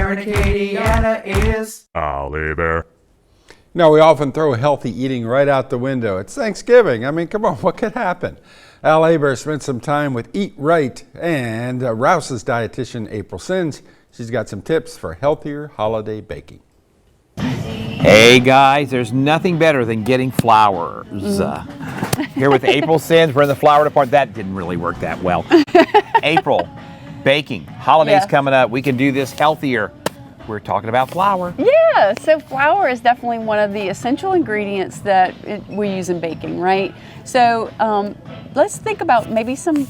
answer in Acadiana is Oliver. Now, we often throw healthy eating right out the window. It's Thanksgiving. I mean, come on, what could happen? Al Aber spent some time with Eat Right and Rouses dietitian April Sins. She's got some tips for healthier holiday baking. Hey guys, there's nothing better than getting flowers. Here with April Sins, we're in the flower department. That didn't really work that well. April, baking, holidays coming up. We can do this healthier. We're talking about flour. Yeah, so flour is definitely one of the essential ingredients that we use in baking, right? So let's think about maybe some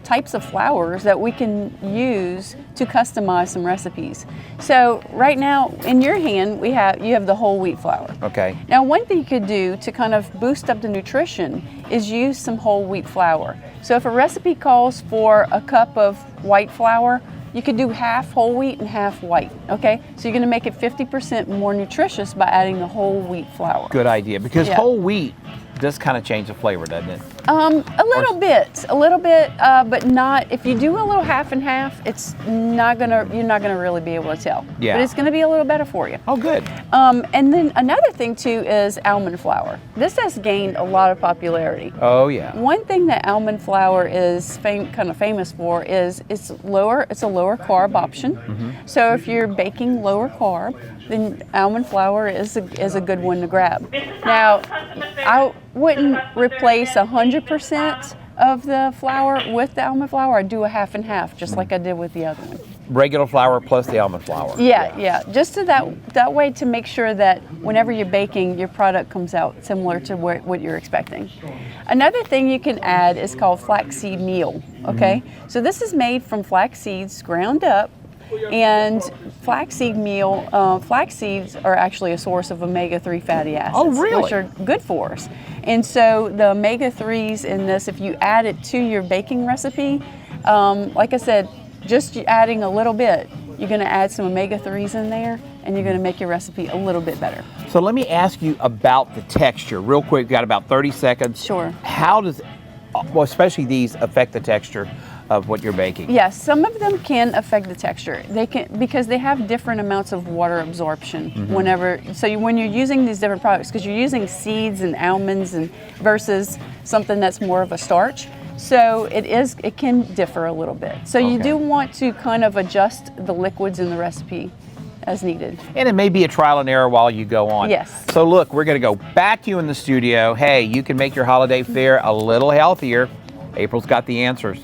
types of flours that we can use to customize some recipes. So right now in your hand you have the whole wheat flour. Okay. Now one thing you could do to kind of boost up the nutrition is use some whole wheat flour. So if a recipe calls for a cup of white flour, you could do half whole wheat and half white, okay? So you're gonna make it 50% more nutritious by adding the whole wheat flour. Good idea, because whole wheat does kind of change the flavor, doesn't it? A little bit, but not, if you do a little half and half, you're not gonna really be able to tell. Yeah. But it's gonna be a little better for you. Oh, good. And then another thing too is almond flour. This has gained a lot of popularity. Oh, yeah. One thing that almond flour is kind of famous for is it's a lower carb option. So if you're baking lower carb, then almond flour is a good one to grab. Now, I wouldn't replace 100% of the flour with the almond flour. I'd do a half and half, just like I did with the other one. Regular flour plus the almond flour. Yeah. Just so that way to make sure that whenever you're baking, your product comes out similar to what you're expecting. Another thing you can add is called flaxseed meal, okay? So this is made from flax seeds ground up. And flaxseed meal, flax seeds are actually a source of omega-3 fatty acids, which are good for us. And so the omega-3s in this, if you add it to your baking recipe, like I said, just adding a little bit, you're going to add some omega-3s in there, and you're going to make your recipe a little bit better. So let me ask you about the texture real quick. We've got about 30 seconds. Sure. How does, especially these, affect the texture of what you're baking? Yes, some of them can affect the texture. They can, because they have different amounts of water absorption when you're using these different products, because you're using seeds and almonds versus something that's more of a starch. So it can differ a little bit. So you do want to kind of adjust the liquids in the recipe as needed. And it may be a trial and error while you go on. Yes. So look, we're gonna go back to you in the studio. Hey, you can make your holiday fare a little healthier. April's got the answers.